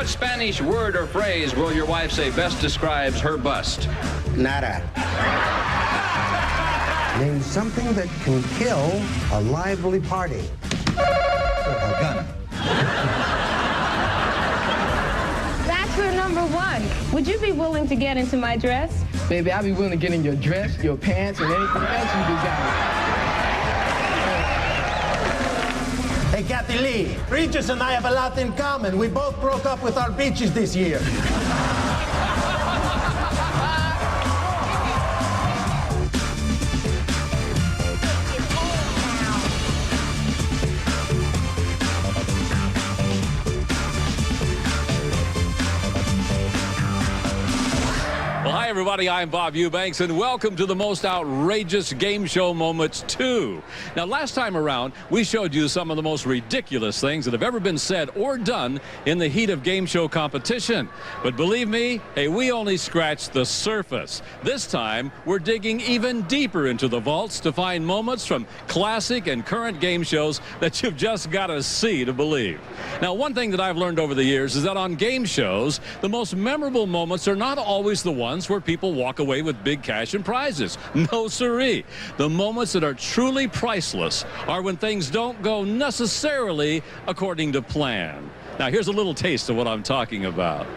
What Spanish word or phrase will your wife say best describes her bust? Nada. Name something that can kill a lively party. A gun. Bachelor number 1. Would you be willing to get into my dress? Baby, I'll be willing to get in your dress, your pants, and anything else you desire. Hey, Kathy Lee, Regis and I have a lot in common. We both broke up with our beaches this year. Well, hi, everybody. I'm Bob Eubanks, and welcome to the most outrageous game show moments 2. Now, last time around, we showed you some of the most ridiculous things that have ever been said or done in the heat of game show competition. But believe me, hey, we only scratched the surface. This time, we're digging even deeper into the vaults to find moments from classic and current game shows that you've just got to see to believe. Now, one thing that I've learned over the years is that on game shows, the most memorable moments are not always the ones where people walk away with big cash and prizes. No siree. The moments that are truly priceless are when things don't go necessarily according to plan. Now, here's a little taste of what I'm talking about.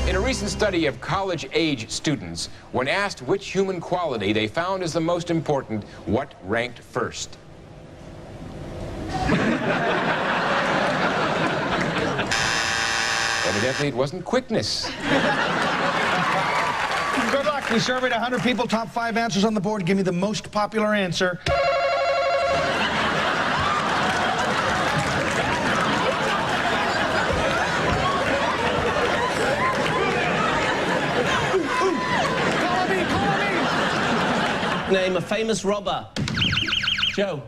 In a recent study of college-age students, when asked which human quality they found as the most important, what ranked first? Evidently, it wasn't quickness. Good luck. We surveyed 100 people. Top 5 answers on the board. Give me the most popular answer. Name a famous robber. Joe.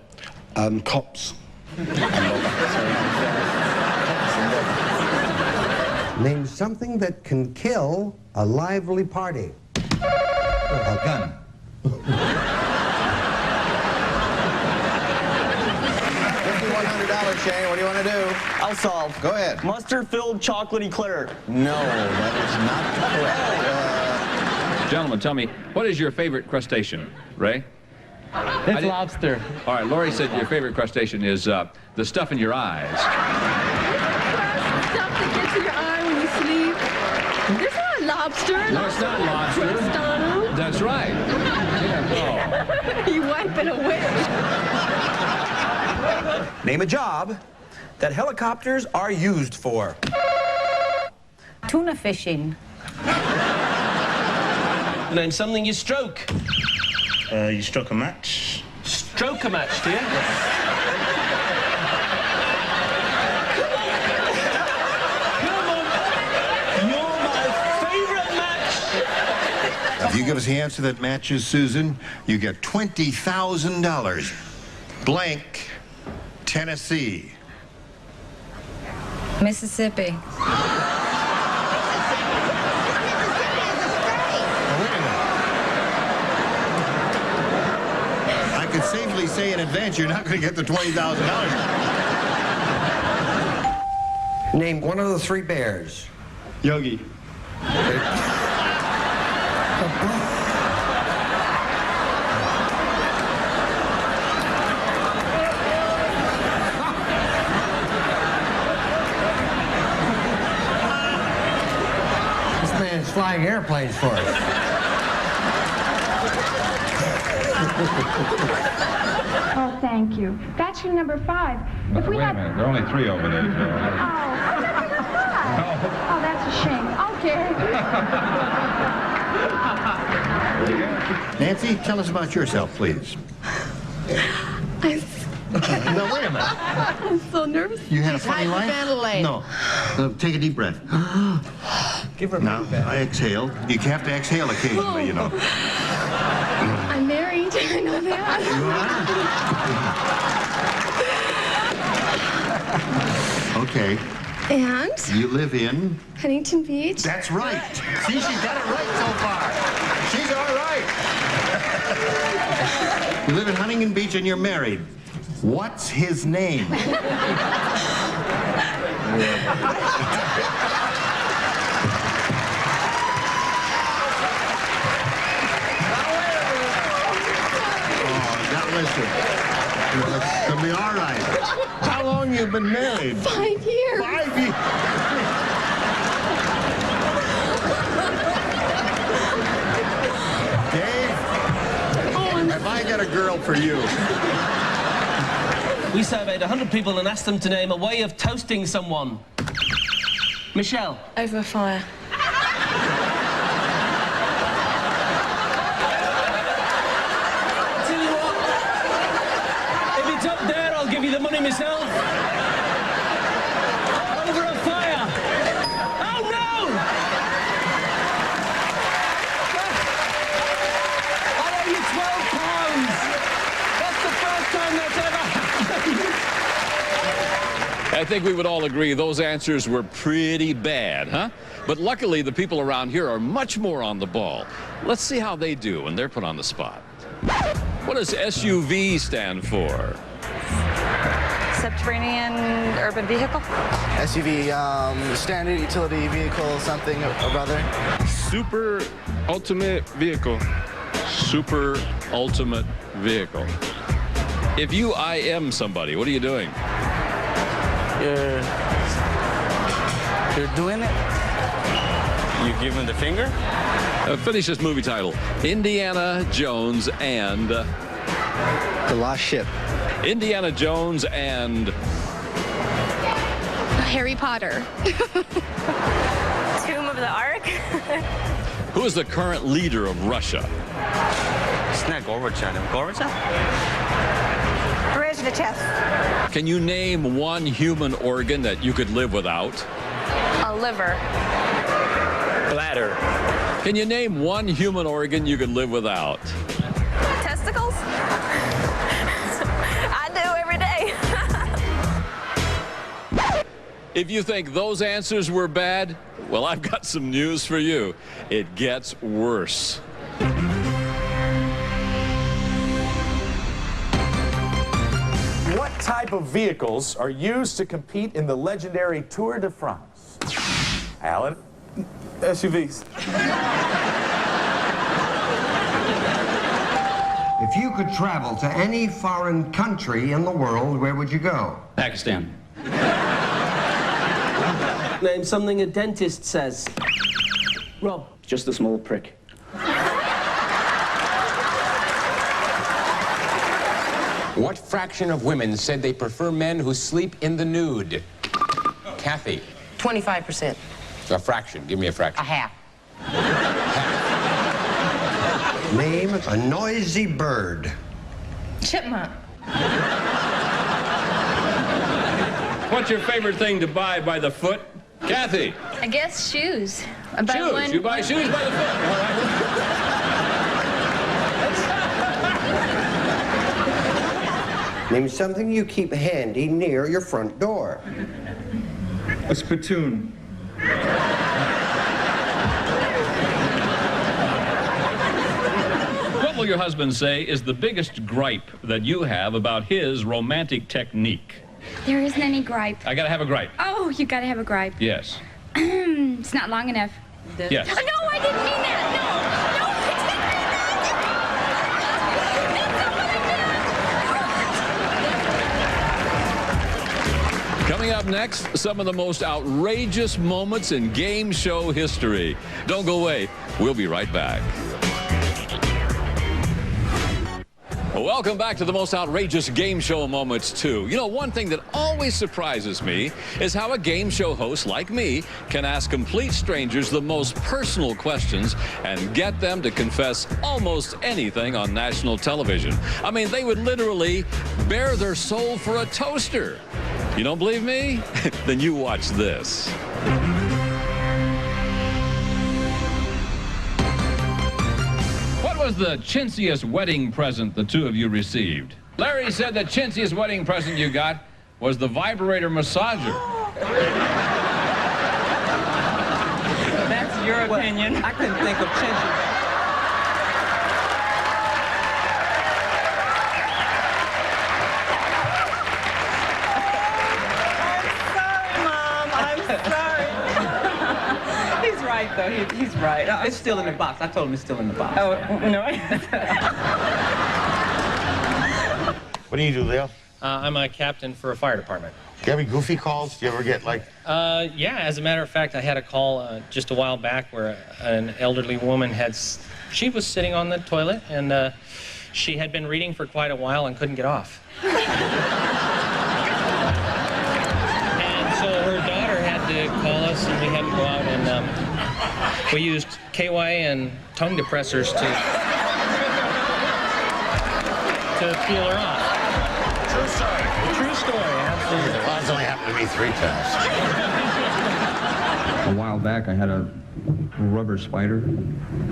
Cops. Name something that can kill a lively party. A gun. $5,100, Shane. What do you want to do? I'll solve. Go ahead. Mustard-filled chocolate eclair. No, that is not correct. Gentlemen, tell me, what is your favorite crustacean? Ray? It's lobster. All right, Lori said your favorite crustacean is the stuff in your eyes. Stuff that gets in your eye when you sleep. There's not lobster. No, it's not lobster. Donald. That's right. Yeah, You wipe it away. Name a job that helicopters are used for. Tuna fishing. Name something you stroke. You struck a match. Stroke a match, do you? Come on. You're my favorite match. If you give us the answer that matches Susan, you get $20,000. Blank, Tennessee. Mississippi. I could safely say in advance you're not going to get the $20,000. Name one of the 3 bears. Yogi. This man's flying airplanes for us. Oh, thank you. Bachelor number 5. If we Wait a had... minute, there are only 3 over there, Joe. Oh, number 5. Oh, that's a shame. Okay. Nancy, tell us about yourself, please. No, wait a minute. I'm so nervous. You had a funny life? No. Take a deep breath. Give her a Now, I exhale. You have to exhale occasionally, you know. I'm married. I know that. Okay. And? You live in? Huntington Beach. That's right. See, she got it right so far. She's all right. You live in Huntington Beach and you're married. What's his name? Listen, it's gonna be all right. How long you been married? 5 years. 5 years. Dave, have I got a girl for you? We surveyed 100 people and asked them to name a way of toasting someone. Michelle. Over a fire. Tell you what, if it's up there, I'll give you the money myself. Over a fire. Oh, no! I owe you £12. That's the first time that's ever happened. I think we would all agree those answers were pretty bad, huh? But luckily, the people around here are much more on the ball. Let's see how they do when they're put on the spot. What does SUV stand for? Subterranean urban vehicle. SUV, standard utility vehicle, something or other. Super ultimate vehicle. Super ultimate vehicle. If you IM somebody, what are you doing? You're doing it? You give him the finger? Finish this movie title. Indiana Jones and... The Lost Ship. Indiana Jones and... Harry Potter. Tomb of the Ark. Who is the current leader of Russia? It's not Gorbachev. Gorbachev? Brezhnev. Can you name one human organ that you could live without? A liver. Bladder. Can you name one human organ you could live without? Testicles. I do every day. If you think those answers were bad, well, I've got some news for you. It gets worse. What type of vehicles are used to compete in the legendary Tour de France? Alan? SUVs. If you could travel to any foreign country in the world, where would you go? Pakistan. Name something a dentist says. Rob. Just a small prick. What fraction of women said they prefer men who sleep in the nude? Kathy. 25%. A fraction. Give me a fraction. A half. Name a noisy bird. Chipmunk. What's your favorite thing to buy by the foot? Kathy. I guess shoes. Shoes. You buy shoes by the foot. All right. Name something you keep handy near your front door. A spittoon. What will your husband say is the biggest gripe that you have about his romantic technique? There isn't any gripe. I gotta have a gripe. Oh, you gotta have a gripe. Yes. It's not long enough. Yes. Oh, no, I didn't mean that. No, no, I didn't mean that. Coming up next, some of the most outrageous moments in game show history. Don't go away. We'll be right back. Welcome back to the most outrageous game show moments, too. You know, one thing that always surprises me is how a game show host like me can ask complete strangers the most personal questions and get them to confess almost anything on national television. I mean, they would literally bare their soul for a toaster. You don't believe me? Then you watch this. What was the chintziest wedding present the two of you received? Larry said the chintziest wedding present you got was the vibrator massager. That's your opinion. I couldn't think of chintzy. right, though. He's right. It's still in the box. I told him it's still in the box. Oh, no. What do you do, Leo? I'm a captain for a fire department. Do you have any goofy calls? Do you ever get like... Yeah, as a matter of fact, I had a call just a while back where an elderly woman she was sitting on the toilet, and she had been reading for quite a while and couldn't get off. And so her daughter had to call us, and we had to go out, and we used KY and tongue depressors to peel her off. True story. True story, absolutely. Well, it's only happened to me 3 times. A while back, I had a rubber spider,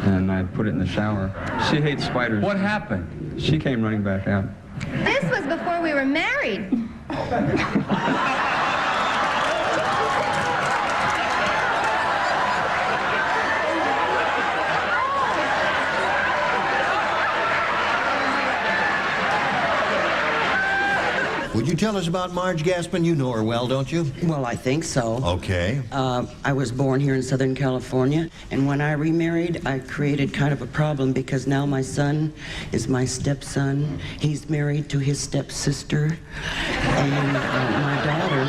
and I put it in the shower. She hates spiders. What happened? She came running back out. This was before we were married. Would you tell us about Marge Gaspin? You know her well, don't you? Well, I think so. Okay. I was born here in Southern California, and when I remarried, I created kind of a problem because now my son is my stepson. He's married to his stepsister, and my daughter...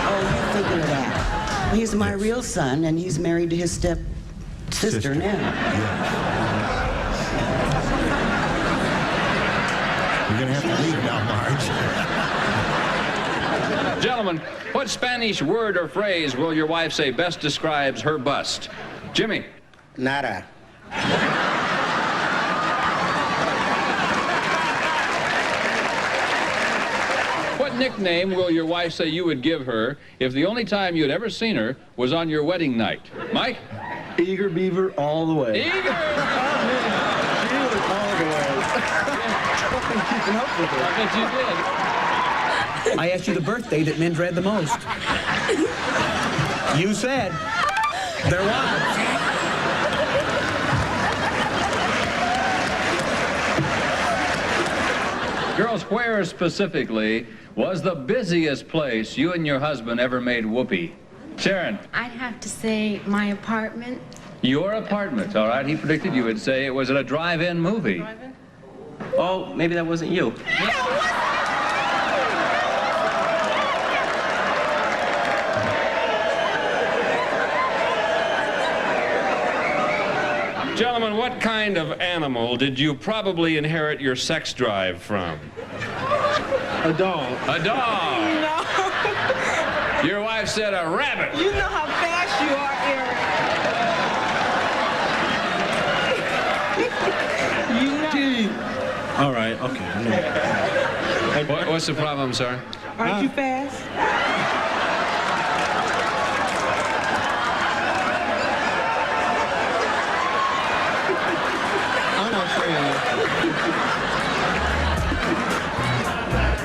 Oh, you're thinking of that. He's my real son, and he's married to his stepsister now. Yeah. You're going to have to leave now, Marge. Gentlemen, what Spanish word or phrase will your wife say best describes her bust? Jimmy. Nada. What nickname will your wife say you would give her if the only time you'd ever seen her was on your wedding night? Mike? Eager Beaver all the way. Eager! Keeping up with her. I bet you did. I asked you the birth date that men dread the most. You said there was. Girls, where specifically was the busiest place you and your husband ever made whoopee? Sharon? I'd have to say my apartment. Your apartment, all right. He predicted you would say it was at a drive-in movie. Oh, maybe that wasn't you. Gentlemen, what kind of animal did you probably inherit your sex drive from? A dog. A dog. No. Your wife said a rabbit. You know how fast you are, Eric. You know. All right, okay. What's the problem, sir? Aren't you fast?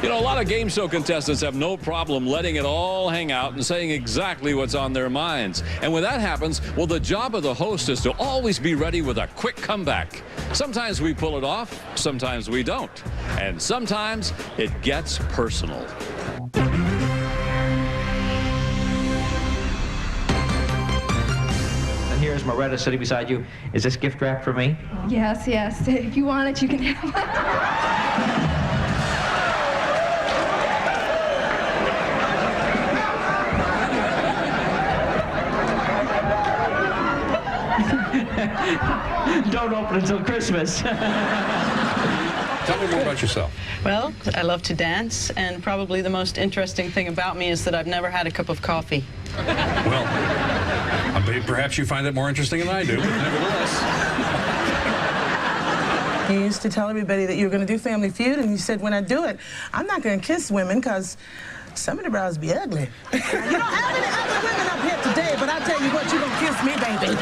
You know, a lot of game show contestants have no problem letting it all hang out and saying exactly what's on their minds. And when that happens, well, the job of the host is to always be ready with a quick comeback. Sometimes we pull it off, sometimes we don't. And sometimes it gets personal. And here's Moretta sitting beside you. Is this gift wrap for me? Yes, yes. If you want it, you can have it. Don't open until Christmas. Tell me more about yourself. Well, I love to dance, and probably the most interesting thing about me is that I've never had a cup of coffee. Well, perhaps you find it more interesting than I do, but nevertheless. He used to tell everybody that you were going to do Family Feud, and he said, when I do it, I'm not going to kiss women because some of the brows be ugly. You know, how many other women up here today, but I tell you what, you're going to kiss me, baby.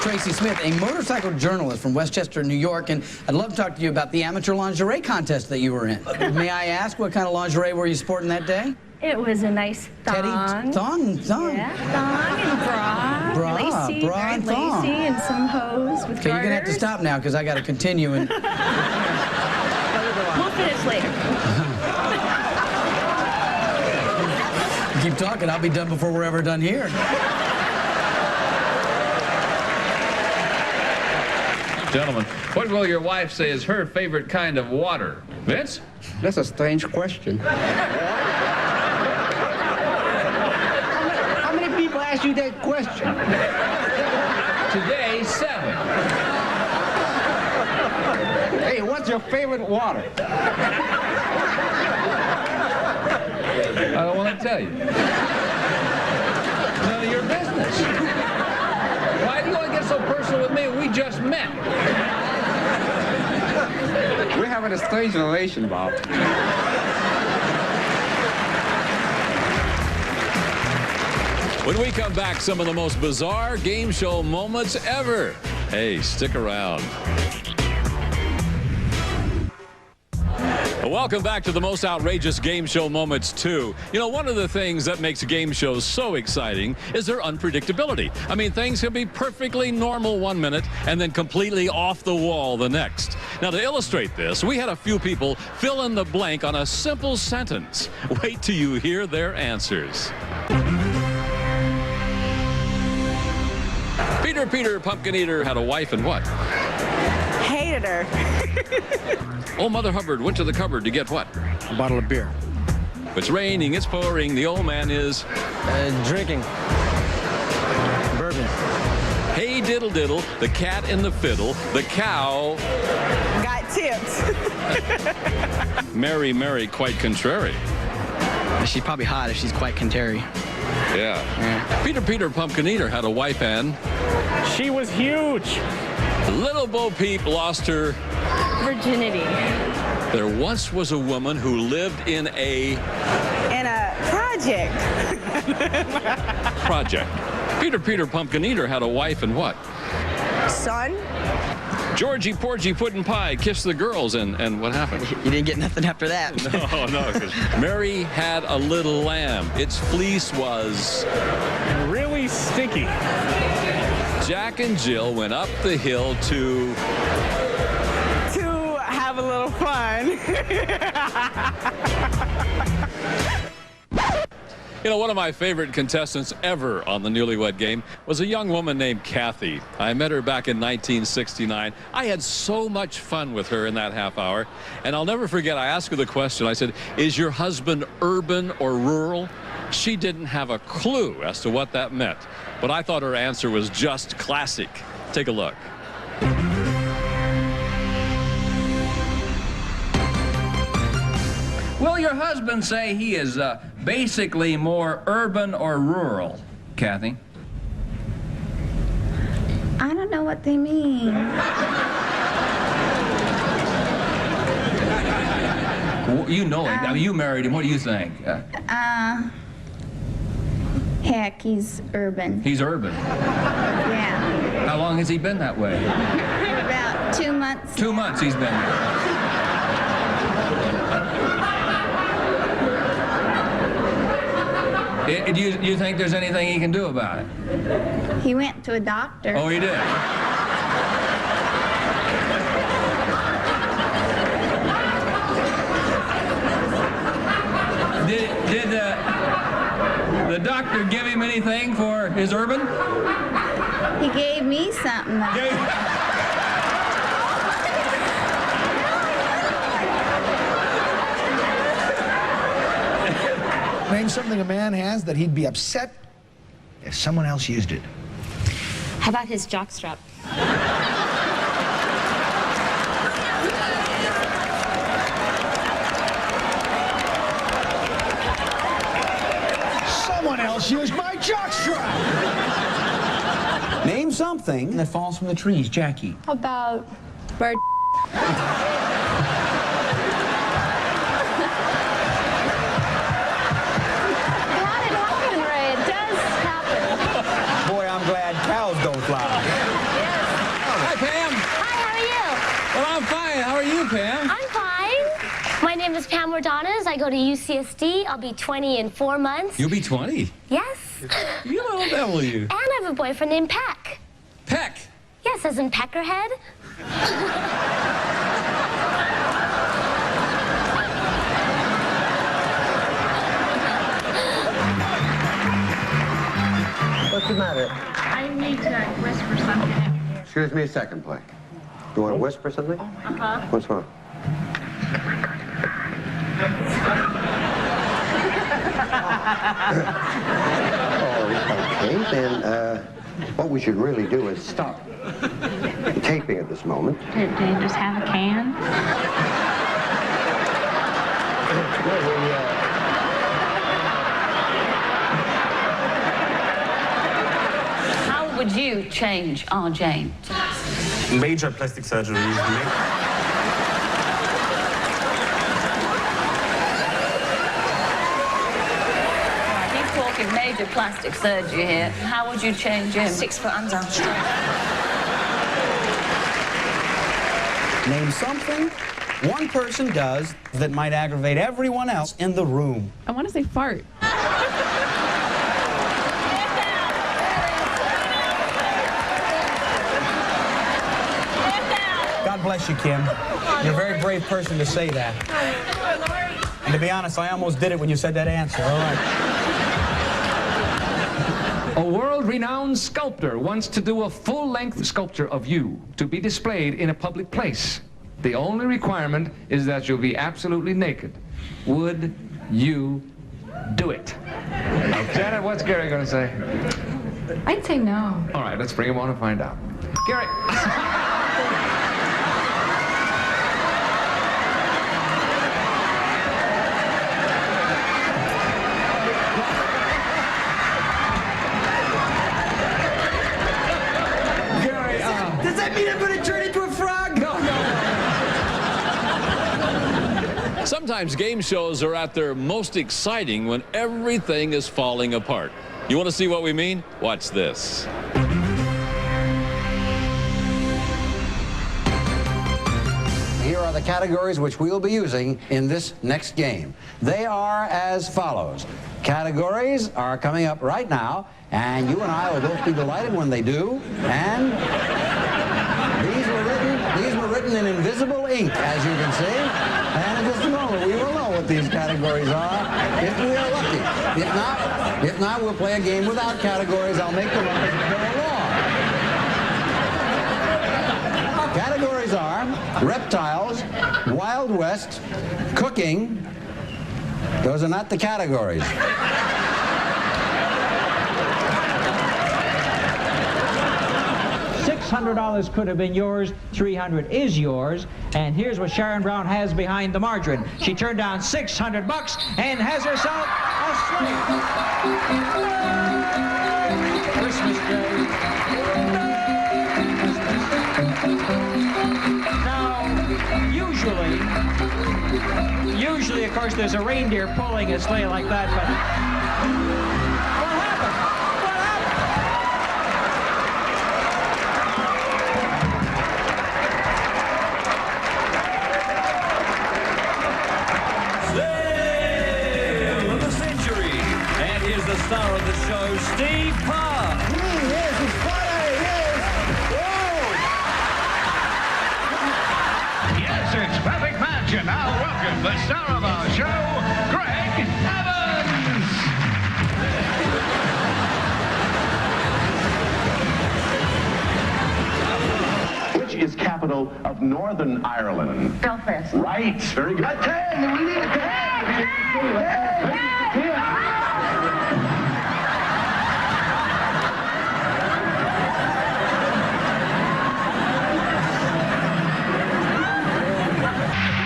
Tracy Smith, a motorcycle journalist from Westchester, New York, and I'd love to talk to you about the amateur lingerie contest that you were in. May I ask, what kind of lingerie were you sporting that day? It was a nice thong. Teddy, thong. Yeah, thong and bra. Bra, lacy, bra very and thong. lacy, and some hose with Okay, you're gonna have to garters. stop now because I got to continue. And We'll finish later. keep talking. I'll be done before we're ever done here. Gentlemen, what will your wife say is her favorite kind of water? Vince? That's a strange question. How many people ask you that question? Today, 7. Hey, what's your favorite water? I don't want to tell you. None of your business. Why do you want to get so personal with me? We just met. We're having a strange relation, Bob. When we come back, some of the most bizarre game show moments ever. Hey, stick around. Welcome back to the most outrageous game show moments 2. You know, one of the things that makes game shows so exciting is their unpredictability. I mean, things can be perfectly normal one minute and then completely off the wall the next. Now, to illustrate this, we had a few people fill in the blank on a simple sentence. Wait till you hear their answers. Peter Pumpkin Eater had a wife and what? Hated her. Old Mother Hubbard went to the cupboard to get what? A bottle of beer. It's raining, it's pouring, the old man is... Drinking. Bourbon. Hey diddle diddle, the cat in the fiddle, the cow... Got tips. Mary, quite contrary. She's probably hot if she's quite contrary. Yeah. Peter Pumpkin Eater had a wife and... She was huge. Little Bo Peep lost her... Virginity. There once was a woman who lived in a... In a project. project. Peter Pumpkin Eater had a wife and what? Son. Georgie Porgy Puddin' Pie kissed the girls and what happened? You didn't get nothing after that. No, because Mary had a little lamb. Its fleece was... Really stinky. Jack and Jill went up the hill to... Have a little fun. You know, one of my favorite contestants ever on the Newlywed Game was a young woman named Kathy. I met her back in 1969. I had so much fun with her in that half hour. And I'll never forget, I asked her the question. I said, is your husband urban or rural? She didn't have a clue as to what that meant. But I thought her answer was just classic. Take a look. Will your husband say he is basically more urban or rural, Kathy? I don't know what they mean. You know it. I mean, you married him. What do you think? Heck, he's urban. He's urban. Yeah. How long has he been that way? About 2 months. 2 months he's been there. Do you think there's anything he can do about it? He went to a doctor. Oh, he did? Did the doctor give him anything for his urban? He gave me something. Name something a man has that he'd be upset if someone else used it. How about his jockstrap? Someone else used my jockstrap! Name something that falls from the trees, Jackie. How about bird? Boy, I'm glad cows don't fly. Hi, Pam. Hi, how are you? Well, I'm fine. How are you, Pam? I'm fine. My name is is Pam Mordanas. I go to UCSD. I'll be 20 in 4 months. You'll be 20. Yes. You little devil, you. And I have a boyfriend named Peck. Peck? Yes, as in Peckerhead. What's the matter? I need to whisper something. Excuse me a second, Blake. You want to whisper something? Uh-huh. What's wrong? Oh, okay. Then what we should really do is stop the taping at this moment. Do you just have a can? How would you change our Jane? Major plastic surgery. He's talking major plastic surgery here. How would you change him? 6 foot under. Name something one person does that might aggravate everyone else in the room. I want to say fart. God bless you, Kim. You're a very brave person to say that. And to be honest, I almost did it when you said that answer. All right. A world-renowned sculptor wants to do a full-length sculpture of you to be displayed in a public place. The only requirement is that you'll be absolutely naked. Would you do it? Janet, what's Gary going to say? I'd say no. All right, let's bring him on and find out. Gary. Does that mean I'm going to turn into a frog? No. Sometimes game shows are at their most exciting when everything is falling apart. You want to see what we mean? Watch this. Here are the categories which we will be using in this next game. They are as follows. Categories are coming up right now, and you and I will both be delighted when they do. And these were written in invisible ink, as you can see. And in just a moment, we will know what these categories are, if we are lucky. If not, we'll play a game without categories. I'll make them up as we go along. Categories are reptiles, Wild West, cooking. Those are not the categories. $600 could have been yours, $300 is yours, and here's what Sharon Brown has behind the margarine. She turned down $600 and has herself a sleigh. Christmas tree. Now, usually, of course, there's a reindeer pulling a sleigh like that, but what happened? Sale of the century. And here's the star of the show, Steve Parr. Yes, it's funny, yes. Yes, it's Perfect Match, and now welcome the star of our show, Greg Evans. Which is capital of Northern Ireland? Belfast. Right, very good. 10, we need a 10.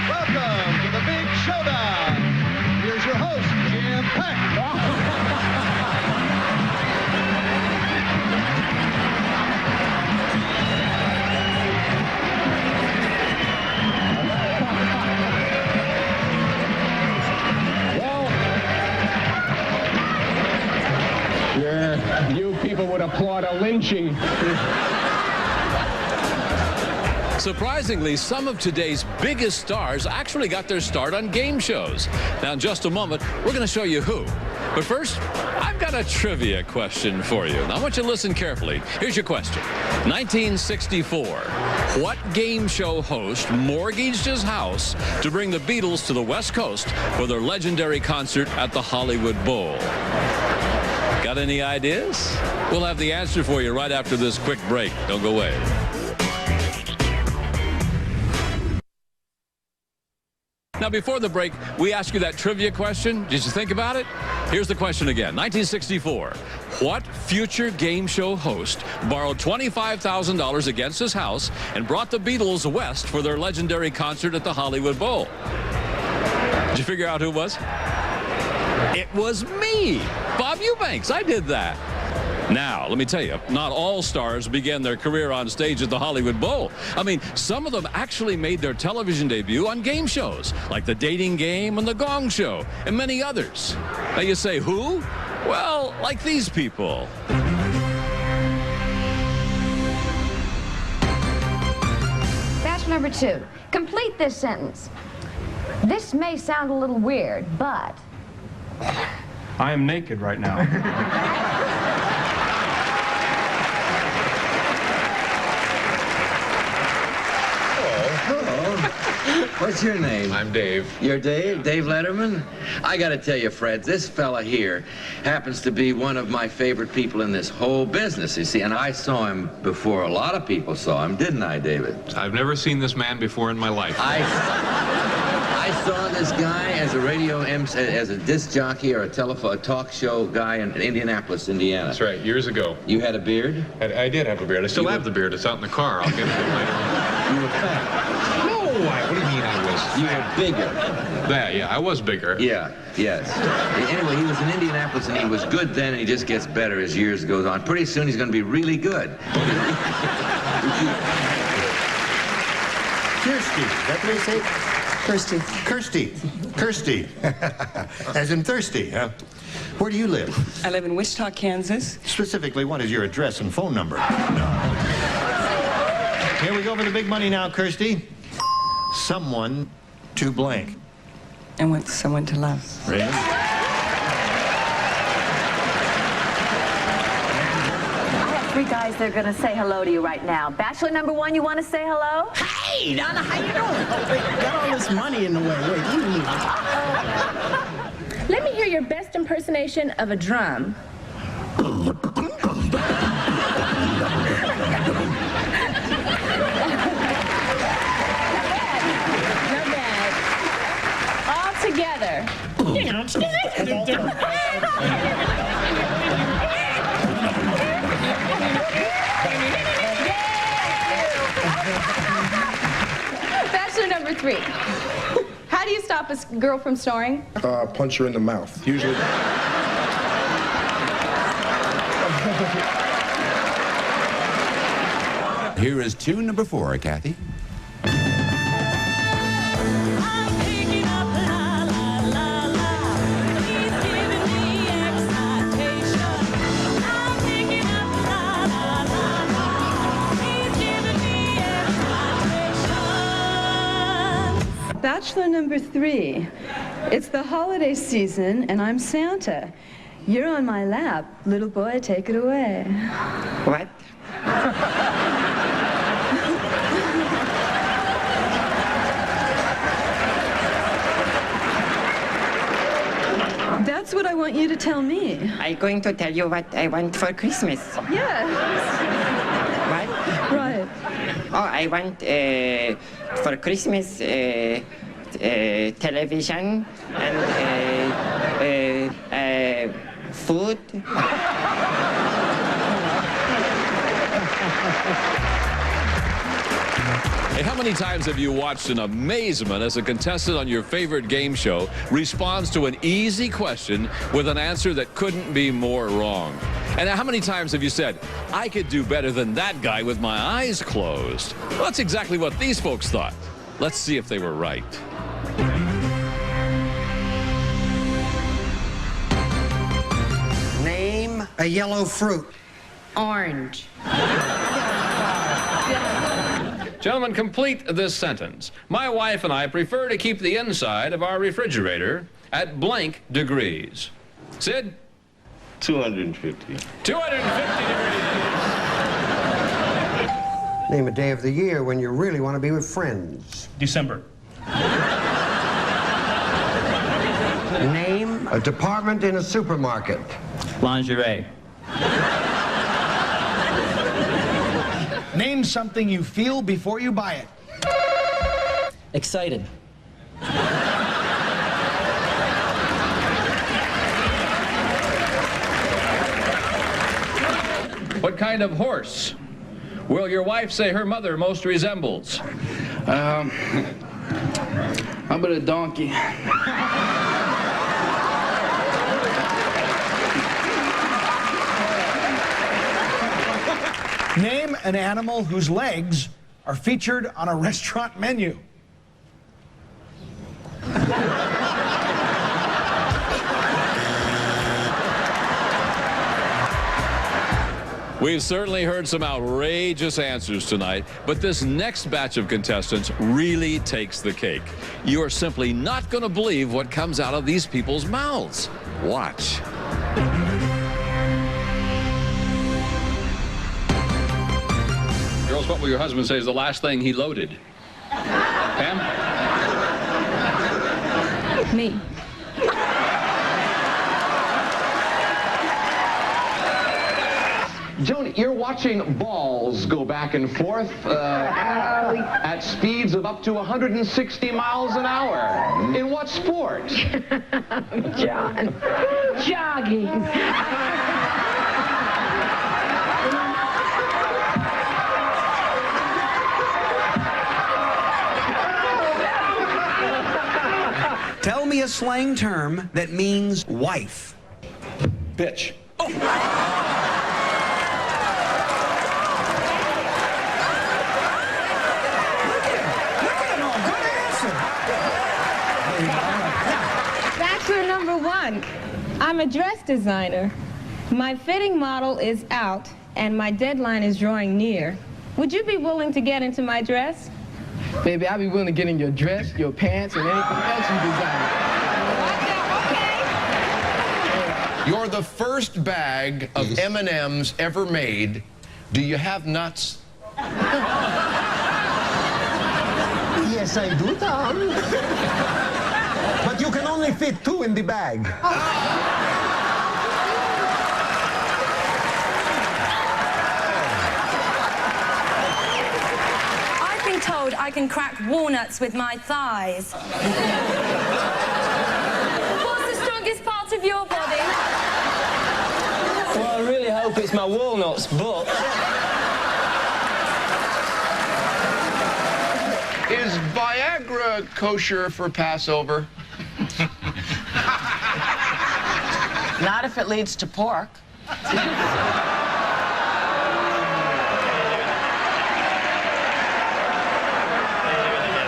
Welcome to the big showdown. Here's your host, Jim Peck. You people would applaud a lynching. Surprisingly, some of today's biggest stars actually got their start on game shows. Now, in just a moment, we're going to show you who. But first, I've got a trivia question for you. Now, I want you to listen carefully. Here's your question. 1964, what game show host mortgaged his house to bring the Beatles to the West Coast for their legendary concert at the Hollywood Bowl? Got any ideas? We'll have the answer for you right after this quick break. Don't go away. Now, before the break, we asked you that trivia question. Did you think about it? Here's the question again. 1964. What future game show host borrowed $25,000 against his house and brought the Beatles west for their legendary concert at the Hollywood Bowl? Did you figure out who it was? It was me, Bob Eubanks. I did that. Now, let me tell you, not all stars began their career on stage at the Hollywood Bowl. I mean, some of them actually made their television debut on game shows, like The Dating Game and The Gong Show, and many others. Now you say, who? Well, like these people. Batch number 2. Complete this sentence. This may sound a little weird, but... I am naked right now. What's your name? I'm Dave. You're Dave? Dave Letterman? I gotta tell you, Fred, this fella here happens to be one of my favorite people in this whole business, you see, and I saw him before a lot of people saw him, didn't I, David? I've never seen this man before in my life. I saw this guy as a radio MC, as a disc jockey or a talk show guy in Indianapolis, Indiana. That's right, years ago. You had a beard? I did have a beard. I still have the beard. It's out in the car. I'll get it later on. You were fat. No, what do you mean I was? You were bigger. Yeah, I was bigger. Yeah, yes. Anyway, he was in Indianapolis, and he was good then, and he just gets better as years goes on. Pretty soon, he's going to be really good. Kirsty, is that what they say? Kirsty. Kirsty. Kirsty. As in thirsty, huh? Where do you live? I live in Wichita, Kansas. Specifically, what is your address and phone number? Here we go for the big money now, Kirsty. Someone to blank. I want someone to love. Really? Three guys, they're gonna say hello to you right now. Bachelor number 1, you want to say hello? Hey, Donna, how you doing? Oh, wait, got all this money in the way. Wait, Let me hear your best impersonation of a drum. Not bad. All together. Bachelor number 3. How do you stop a girl from snoring? Punch her in the mouth. Usually. Here is tune number 4, Kathy. Bachelor number 3. It's the holiday season, and I'm Santa. You're on my lap. Little boy, take it away. What? That's what I want you to tell me. I'm going to tell you what I want for Christmas. Yes. What? Right. Oh, I want for Christmas television and food. Hey, how many times have you watched in amazement as a contestant on your favorite game show responds to an easy question with an answer that couldn't be more wrong? And how many times have you said, I could do better than that guy with my eyes closed? Well, that's exactly what these folks thought. Let's see if they were right. Name a yellow fruit. Orange. Gentlemen, complete this sentence. My wife and I prefer to keep the inside of our refrigerator at blank degrees. Sid? 250. 250 degrees. Name a day of the year when you really want to be with friends. December. Name a department in a supermarket. Lingerie. Name something you feel before you buy it. Excited. What kind of horse will your wife say her mother most resembles? How about a donkey? Name an animal whose legs are featured on a restaurant menu. We've certainly heard some outrageous answers tonight, but this next batch of contestants really takes the cake. You are simply not going to believe what comes out of these people's mouths. Watch. Girls, what will your husband say is the last thing he loaded? Pam? Me. Joni, you're watching balls go back and forth at speeds of up to 160 miles an hour. In what sport? John. Jogging. Tell me a slang term that means wife. Bitch. Bachelor number 1. I'm a dress designer. My fitting model is out, and my deadline is drawing near. Would you be willing to get into my dress? Baby, I'll be willing to get in your dress, your pants, and anything else you design. You're the first bag of M&Ms ever made. Do you have nuts? Yes, I do, Tom. But you can only fit 2 in the bag. I've been told I can crack walnuts with my thighs. What's the strongest part of your body? Well, I really hope it's my walnuts, but... Is Viagra kosher for Passover? Not if it leads to pork.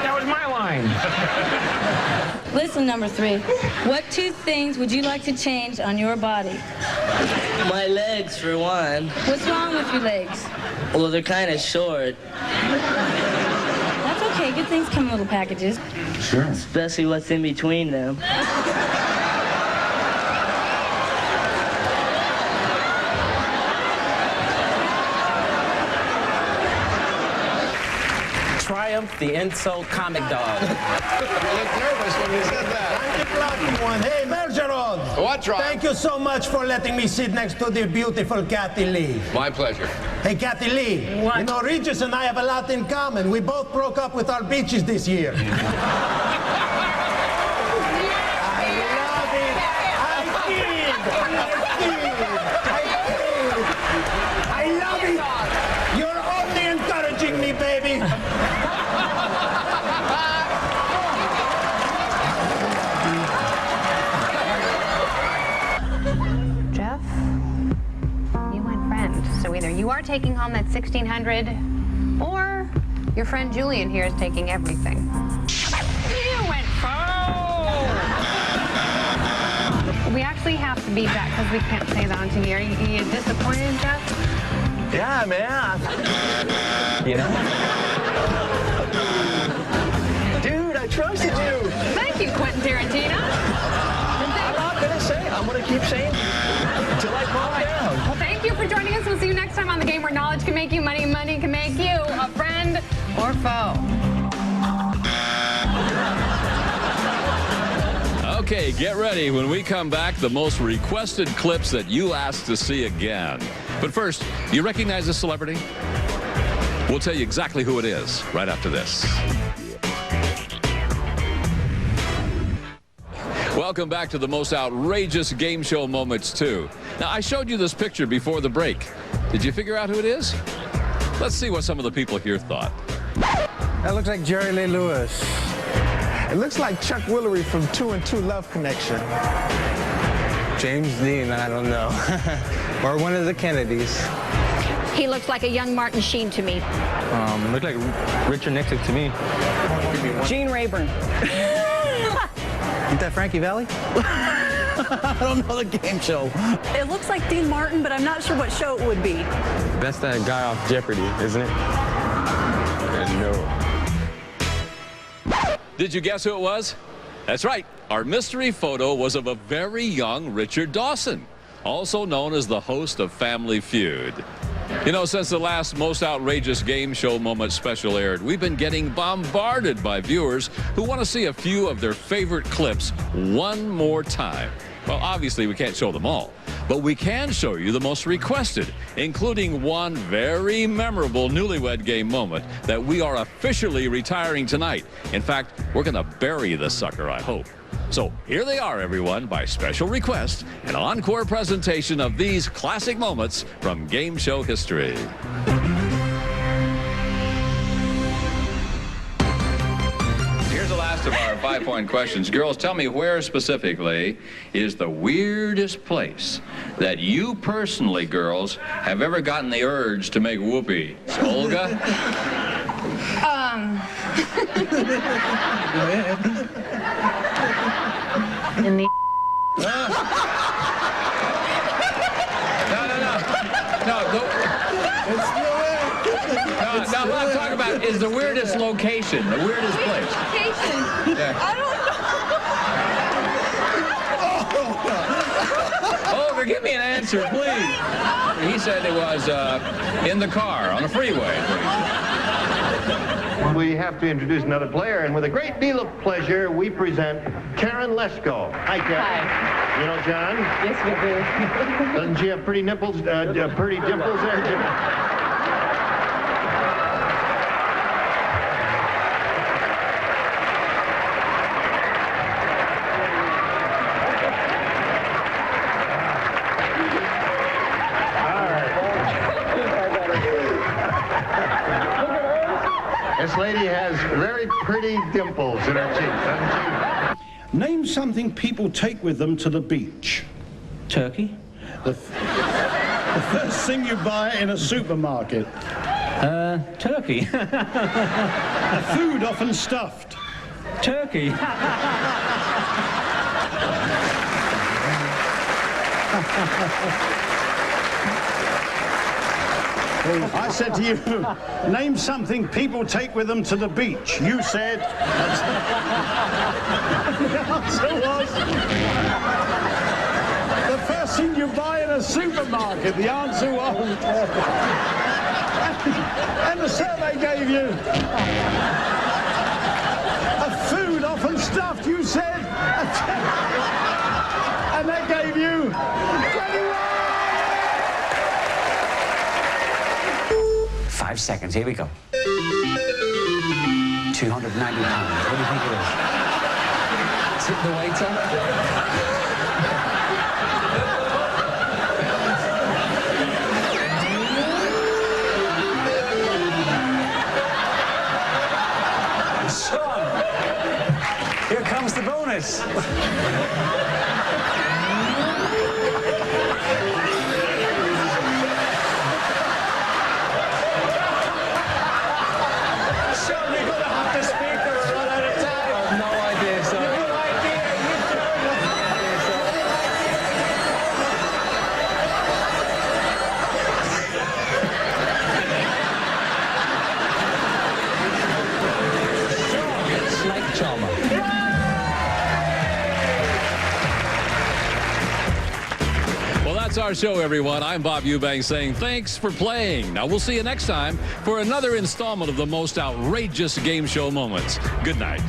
That was my line. Listen, number 3. What 2 things would you like to change on your body? My legs, for one. What's wrong with your legs? Well, they're kind of short. That's okay. Good things come in little packages. Sure. Especially what's in between them. Triumph, the insult comic dog. You look nervous when you said that. Hey, Bergeron. What, Rob? Thank you so much for letting me sit next to the beautiful Kathy Lee. My pleasure. Hey, Kathy Lee. What? You know, Regis and I have a lot in common. We both broke up with our beaches this year. I love it. I love it. You're only encouraging me, baby. Jeff, you went friend. So either you are taking home that $1,600, or your friend Julian here is taking everything. You went phone. We actually have to beat that because we can't say that on TV. Are you disappointed, Jeff? Yeah, man. You know? keep saying until I calm down. Well, thank you for joining us. We'll see you next time on the game where knowledge can make you money, money can make you a friend or foe. Okay, get ready. When we come back, the most requested clips that you asked to see again. But first, you recognize this celebrity? We'll tell you exactly who it is right after this. Welcome back to the most outrageous game show moments 2. Now, I showed you this picture before the break. Did you figure out who it is? Let's see what some of the people here thought. That looks like Jerry Lee Lewis. It looks like Chuck Woolery from 2 and 2 Love Connection. James Dean, I don't know. Or one of the Kennedys. He looks like a young Martin Sheen to me. Look like Richard Nixon to me. Gene Rayburn. Isn't that Frankie Valli? I don't know the game show. It looks like Dean Martin, but I'm not sure what show it would be. That's that guy off Jeopardy, isn't it? No. Did you guess who it was? That's right. Our mystery photo was of a very young Richard Dawson, also known as the host of Family Feud. You know, since the last Most Outrageous Game Show Moment special aired, we've been getting bombarded by viewers who want to see a few of their favorite clips one more time. Well, obviously, we can't show them all, but we can show you the most requested, including one very memorable Newlywed Game moment that we are officially retiring tonight. In fact, we're going to bury this sucker, I hope. So here they are, everyone, by special request, an encore presentation of these classic moments from game show history. Here's the last of our 5-point questions. Girls, tell me where specifically is the weirdest place that you personally, girls, have ever gotten the urge to make whoopee? Olga? In the No, I'm not talking about is the weirdest location, the weirdest place. Location. Yeah. I don't know. Olga, give me an answer, please. He said it was in the car on the freeway. We have to introduce another player, and with a great deal of pleasure, we present Karen Lesko. Hi, Karen. Hi. You know John? Yes, we do. Doesn't she have pretty nipples, pretty dimples there, Jim? This lady has very pretty dimples in her cheeks, doesn't she? Name something people take with them to the beach. Turkey? The first thing you buy in a supermarket. Turkey. A food often stuffed. Turkey. I said to you, name something people take with them to the beach. You said... The answer was... the first thing you buy in a supermarket. The answer was... and the survey gave you... a food often stuffed, you said. And that gave you... 21! 5 seconds. Here we go. 290 pounds. What do you think it is? Tip the waiter. Sean, here comes the bonus. that's our show, everyone. I'm Bob Eubanks saying thanks for playing. Now, we'll see you next time for another installment of the most outrageous game show moments. Good night.